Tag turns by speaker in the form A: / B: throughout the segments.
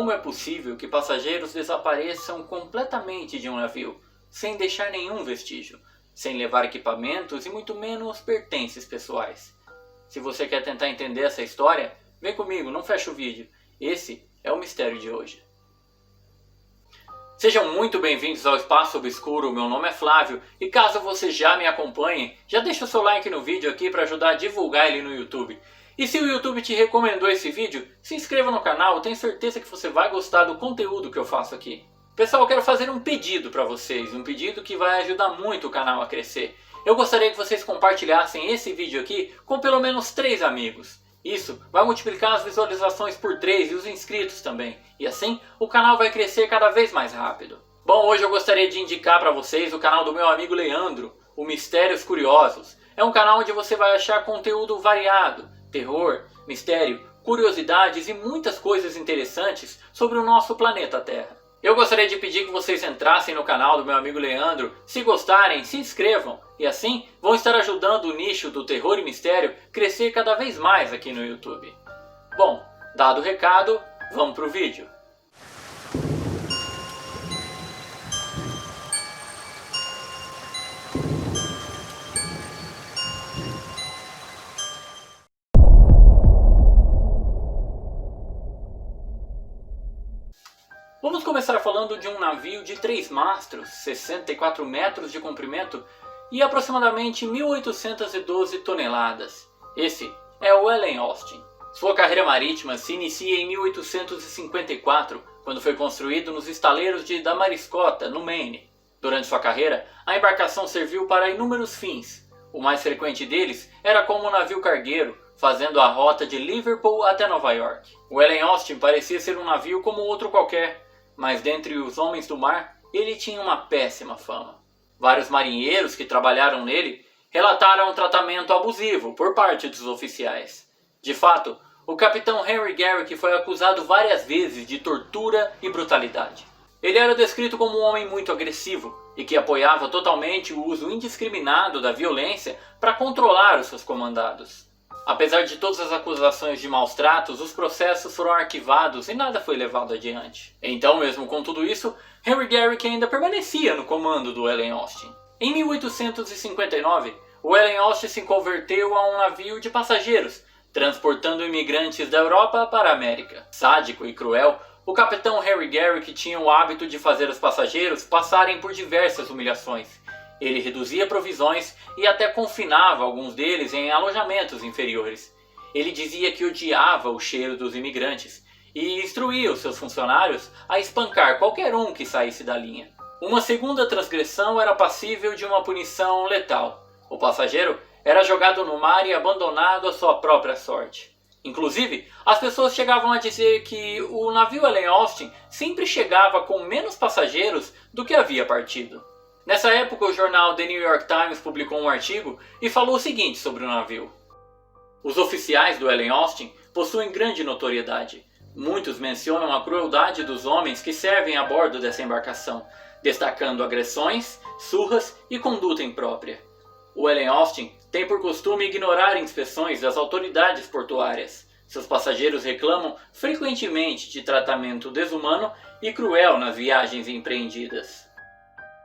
A: como é possível que passageiros desapareçam completamente de um navio, sem deixar nenhum vestígio, sem levar equipamentos e muito menos pertences pessoais. Se você quer tentar entender essa história, vem comigo, não fecha o vídeo. Esse é o mistério de hoje. Sejam muito bem-vindos ao Espaço Obscuro, meu nome é Flávio e caso você já me acompanhe, já deixa o seu like no vídeo aqui para ajudar a divulgar ele no YouTube. E se o YouTube te recomendou esse vídeo, se inscreva no canal, eu tenho certeza que você vai gostar do conteúdo que eu faço aqui. Pessoal, eu quero fazer um pedido para vocês, um pedido que vai ajudar muito o canal a crescer. Eu gostaria que vocês compartilhassem esse vídeo aqui com pelo menos 3 amigos. Isso vai multiplicar as visualizações por 3 e os inscritos também. E assim, o canal vai crescer cada vez mais rápido. Bom, hoje eu gostaria de indicar para vocês o canal do meu amigo Leandro, o Mistérios Curiosos. É um canal onde você vai achar conteúdo variado, terror, mistério, curiosidades e muitas coisas interessantes sobre o nosso planeta Terra. Eu gostaria de pedir que vocês entrassem no canal do meu amigo Leandro, se gostarem, se inscrevam e assim vão estar ajudando o nicho do terror e mistério crescer cada vez mais aqui no YouTube. Bom, dado o recado, vamos pro vídeo. Vamos começar falando de um navio de 3 mastros, 64 metros de comprimento e aproximadamente 1.812 toneladas. Esse é o Ellen Austin. Sua carreira marítima se inicia em 1854, quando foi construído nos estaleiros de Damariscotta, no Maine. Durante sua carreira, a embarcação serviu para inúmeros fins. O mais frequente deles era como navio cargueiro, fazendo a rota de Liverpool até Nova York. O Ellen Austin parecia ser um navio como outro qualquer, mas dentre os homens do mar, ele tinha uma péssima fama. Vários marinheiros que trabalharam nele relataram um tratamento abusivo por parte dos oficiais. De fato, o capitão Henry Garrick foi acusado várias vezes de tortura e brutalidade. Ele era descrito como um homem muito agressivo e que apoiava totalmente o uso indiscriminado da violência para controlar os seus comandados. Apesar de todas as acusações de maus tratos, os processos foram arquivados e nada foi levado adiante. Então, mesmo com tudo isso, Henry Garrick ainda permanecia no comando do Ellen Austin. Em 1859, o Ellen Austin se converteu a um navio de passageiros, transportando imigrantes da Europa para a América. Sádico e cruel, o capitão Henry Garrick tinha o hábito de fazer os passageiros passarem por diversas humilhações. Ele reduzia provisões e até confinava alguns deles em alojamentos inferiores. Ele dizia que odiava o cheiro dos imigrantes e instruía os seus funcionários a espancar qualquer um que saísse da linha. Uma segunda transgressão era passível de uma punição letal. O passageiro era jogado no mar e abandonado à sua própria sorte. Inclusive, as pessoas chegavam a dizer que o navio Ellen Austin sempre chegava com menos passageiros do que havia partido. Nessa época, o jornal The New York Times publicou um artigo e falou o seguinte sobre o navio. Os oficiais do Ellen Austin possuem grande notoriedade. Muitos mencionam a crueldade dos homens que servem a bordo dessa embarcação, destacando agressões, surras e conduta imprópria. O Ellen Austin tem por costume ignorar inspeções das autoridades portuárias. Seus passageiros reclamam frequentemente de tratamento desumano e cruel nas viagens empreendidas.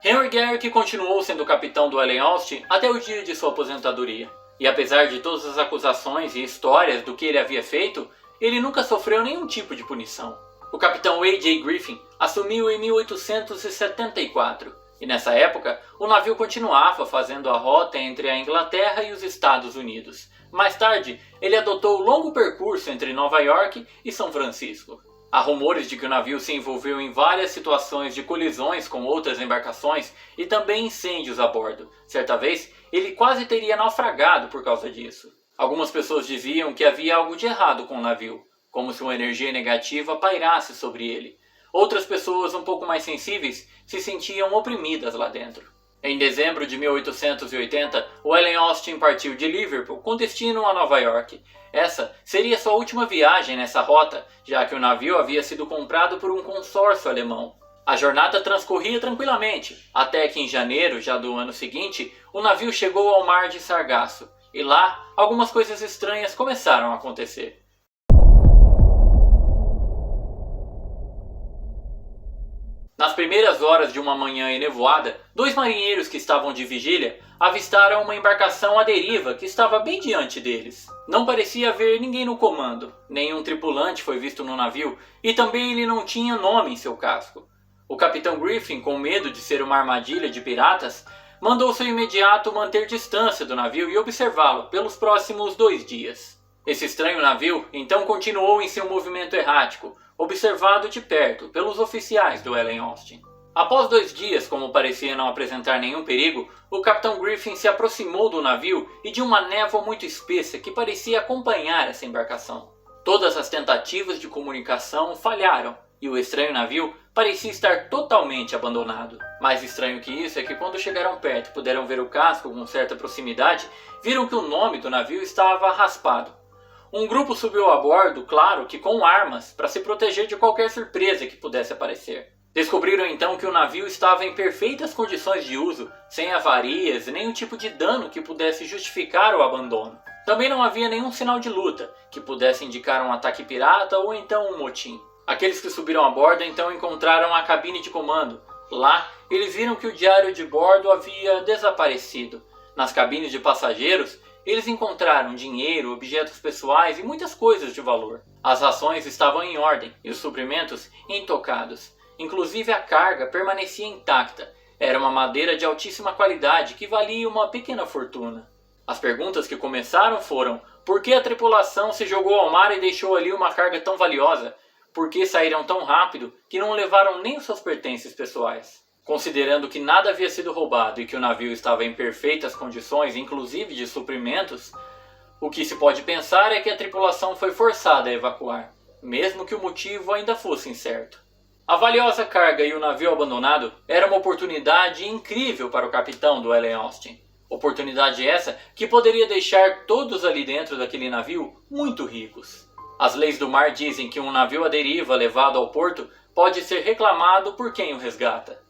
A: Henry Garrick continuou sendo capitão do Ellen Austin até o dia de sua aposentadoria. E apesar de todas as acusações e histórias do que ele havia feito, ele nunca sofreu nenhum tipo de punição. O capitão A.J. Griffin assumiu em 1874, e nessa época o navio continuava fazendo a rota entre a Inglaterra e os Estados Unidos. Mais tarde, ele adotou o longo percurso entre Nova York e São Francisco. Há rumores de que o navio se envolveu em várias situações de colisões com outras embarcações e também incêndios a bordo. Certa vez, ele quase teria naufragado por causa disso. Algumas pessoas diziam que havia algo de errado com o navio, como se uma energia negativa pairasse sobre ele. Outras pessoas um pouco mais sensíveis se sentiam oprimidas lá dentro. Em dezembro de 1880, o Ellen Austin partiu de Liverpool com destino a Nova York. Essa seria sua última viagem nessa rota, já que o navio havia sido comprado por um consórcio alemão. A jornada transcorria tranquilamente, até que em janeiro já do ano seguinte, o navio chegou ao mar de Sargasso, e lá algumas coisas estranhas começaram a acontecer. Nas primeiras horas de uma manhã enevoada, 2 marinheiros que estavam de vigília avistaram uma embarcação à deriva que estava bem diante deles. Não parecia haver ninguém no comando, nenhum tripulante foi visto no navio e também ele não tinha nome em seu casco. O capitão Griffin, com medo de ser uma armadilha de piratas, mandou seu imediato manter distância do navio e observá-lo pelos próximos 2 dias. Esse estranho navio então continuou em seu movimento errático, observado de perto pelos oficiais do Ellen Austin. Após 2 dias, como parecia não apresentar nenhum perigo, o capitão Griffin se aproximou do navio e de uma névoa muito espessa que parecia acompanhar essa embarcação. Todas as tentativas de comunicação falharam e o estranho navio parecia estar totalmente abandonado. Mais estranho que isso é que quando chegaram perto e puderam ver o casco com certa proximidade, viram que o nome do navio estava raspado. Um grupo subiu a bordo, claro que com armas, para se proteger de qualquer surpresa que pudesse aparecer. Descobriram então que o navio estava em perfeitas condições de uso, sem avarias e nenhum tipo de dano que pudesse justificar o abandono. Também não havia nenhum sinal de luta, que pudesse indicar um ataque pirata ou então um motim. Aqueles que subiram a bordo então encontraram a cabine de comando. Lá, eles viram que o diário de bordo havia desaparecido. Nas cabines de passageiros, eles encontraram dinheiro, objetos pessoais e muitas coisas de valor. As rações estavam em ordem e os suprimentos intocados. Inclusive a carga permanecia intacta. Era uma madeira de altíssima qualidade que valia uma pequena fortuna. As perguntas que começaram foram: por que a tripulação se jogou ao mar e deixou ali uma carga tão valiosa? Por que saíram tão rápido que não levaram nem os seus pertences pessoais? Considerando que nada havia sido roubado e que o navio estava em perfeitas condições, inclusive de suprimentos, o que se pode pensar é que a tripulação foi forçada a evacuar, mesmo que o motivo ainda fosse incerto. A valiosa carga e o navio abandonado era uma oportunidade incrível para o capitão do Ellen Austin. Oportunidade essa que poderia deixar todos ali dentro daquele navio muito ricos. As leis do mar dizem que um navio à deriva levado ao porto pode ser reclamado por quem o resgata.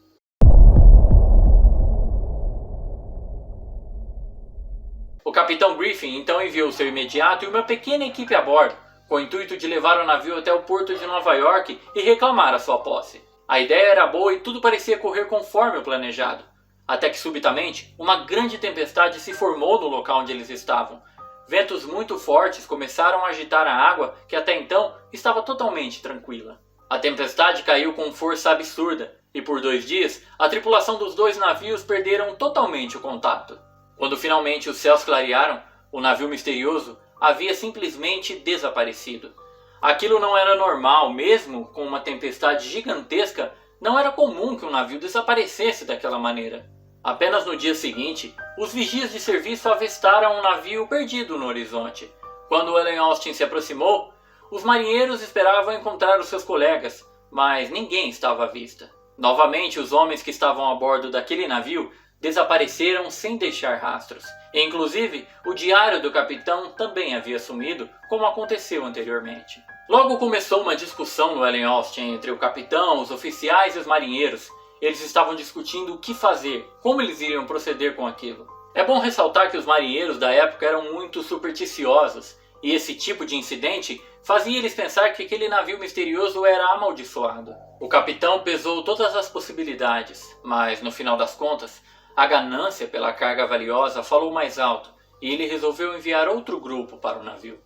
A: O capitão Griffin então enviou seu imediato e uma pequena equipe a bordo, com o intuito de levar o navio até o porto de Nova York e reclamar a sua posse. A ideia era boa e tudo parecia correr conforme o planejado, até que subitamente uma grande tempestade se formou no local onde eles estavam. Ventos muito fortes começaram a agitar a água que até então estava totalmente tranquila. A tempestade caiu com força absurda e por 2 dias a tripulação dos 2 navios perderam totalmente o contato. Quando finalmente os céus clarearam, o navio misterioso havia simplesmente desaparecido. Aquilo não era normal, mesmo com uma tempestade gigantesca, não era comum que um navio desaparecesse daquela maneira. Apenas no dia seguinte, os vigias de serviço avistaram um navio perdido no horizonte. Quando o Ellen Austin se aproximou, os marinheiros esperavam encontrar os seus colegas, mas ninguém estava à vista. Novamente, os homens que estavam a bordo daquele navio desapareceram sem deixar rastros. Inclusive, o diário do capitão também havia sumido, como aconteceu anteriormente. Logo começou uma discussão no Ellen Austin entre o capitão, os oficiais e os marinheiros. Eles estavam discutindo o que fazer, como eles iriam proceder com aquilo. É bom ressaltar que os marinheiros da época eram muito supersticiosos, e esse tipo de incidente fazia eles pensar que aquele navio misterioso era amaldiçoado. O capitão pesou todas as possibilidades, mas no final das contas, a ganância pela carga valiosa falou mais alto, e ele resolveu enviar outro grupo para o navio.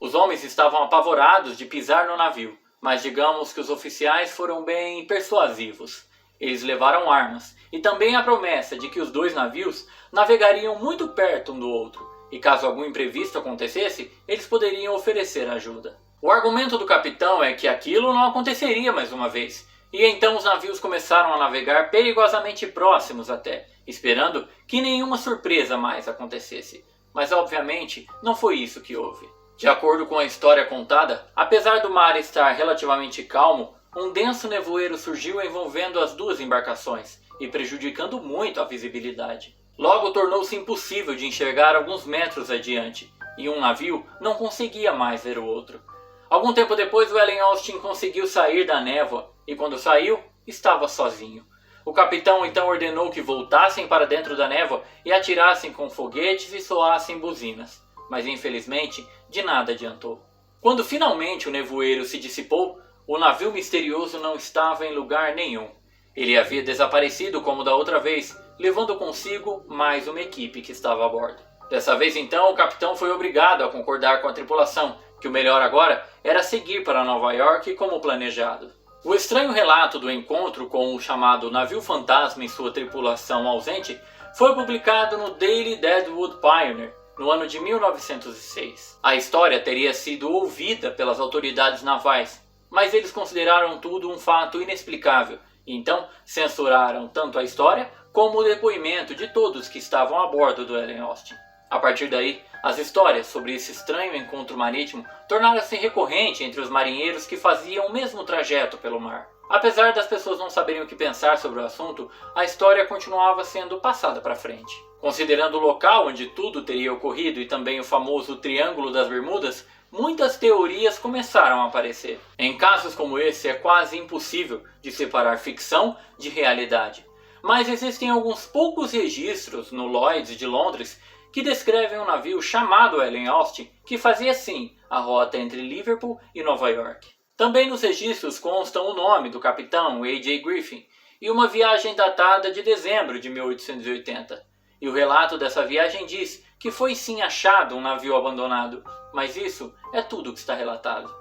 A: Os homens estavam apavorados de pisar no navio, mas digamos que os oficiais foram bem persuasivos. Eles levaram armas, e também a promessa de que os 2 navios navegariam muito perto um do outro, e caso algum imprevisto acontecesse, eles poderiam oferecer ajuda. O argumento do capitão é que aquilo não aconteceria mais uma vez, e então os navios começaram a navegar perigosamente próximos até, esperando que nenhuma surpresa mais acontecesse. Mas obviamente não foi isso que houve. De acordo com a história contada, apesar do mar estar relativamente calmo, um denso nevoeiro surgiu envolvendo as 2 embarcações e prejudicando muito a visibilidade. Logo tornou-se impossível de enxergar alguns metros adiante, e um navio não conseguia mais ver o outro. Algum tempo depois, o Ellen Austin conseguiu sair da névoa, e quando saiu, estava sozinho. O capitão então ordenou que voltassem para dentro da névoa e atirassem com foguetes e soassem buzinas, mas infelizmente de nada adiantou. Quando finalmente o nevoeiro se dissipou, o navio misterioso não estava em lugar nenhum. Ele havia desaparecido como da outra vez, levando consigo mais uma equipe que estava a bordo. Dessa vez então, o capitão foi obrigado a concordar com a tripulação, que o melhor agora era seguir para Nova York como planejado. O estranho relato do encontro com o chamado navio fantasma e sua tripulação ausente foi publicado no Daily Deadwood Pioneer no ano de 1906. A história teria sido ouvida pelas autoridades navais, mas eles consideraram tudo um fato inexplicável, e então censuraram tanto a história como o depoimento de todos que estavam a bordo do Ellen Austin. A partir daí, as histórias sobre esse estranho encontro marítimo tornaram-se recorrentes entre os marinheiros que faziam o mesmo trajeto pelo mar. Apesar das pessoas não saberem o que pensar sobre o assunto, a história continuava sendo passada para frente. Considerando o local onde tudo teria ocorrido e também o famoso Triângulo das Bermudas, muitas teorias começaram a aparecer. Em casos como esse, é quase impossível de separar ficção de realidade. Mas existem alguns poucos registros no Lloyd's de Londres que descrevem um navio chamado Ellen Austin, que fazia sim a rota entre Liverpool e Nova York. Também nos registros constam o nome do capitão A.J. Griffin e uma viagem datada de dezembro de 1880. E o relato dessa viagem diz que foi sim achado um navio abandonado, mas isso é tudo que está relatado.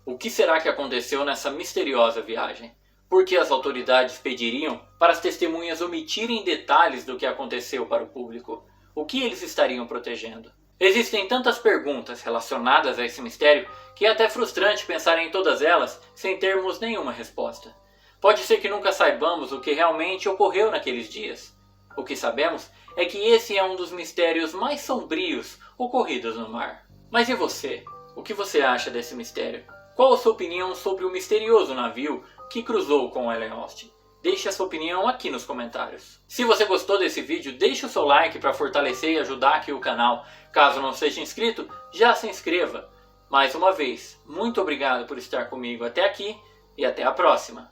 A: O que será que aconteceu nessa misteriosa viagem? Por que as autoridades pediriam para as testemunhas omitirem detalhes do que aconteceu para o público? O que eles estariam protegendo? Existem tantas perguntas relacionadas a esse mistério que é até frustrante pensar em todas elas sem termos nenhuma resposta. Pode ser que nunca saibamos o que realmente ocorreu naqueles dias. O que sabemos é que esse é um dos mistérios mais sombrios ocorridos no mar. Mas e você? O que você acha desse mistério? Qual a sua opinião sobre o misterioso navio que cruzou com Ellen Austin? Deixe a sua opinião aqui nos comentários. Se você gostou desse vídeo, deixe o seu like para fortalecer e ajudar aqui o canal. Caso não seja inscrito, já se inscreva. Mais uma vez, muito obrigado por estar comigo até aqui e até a próxima.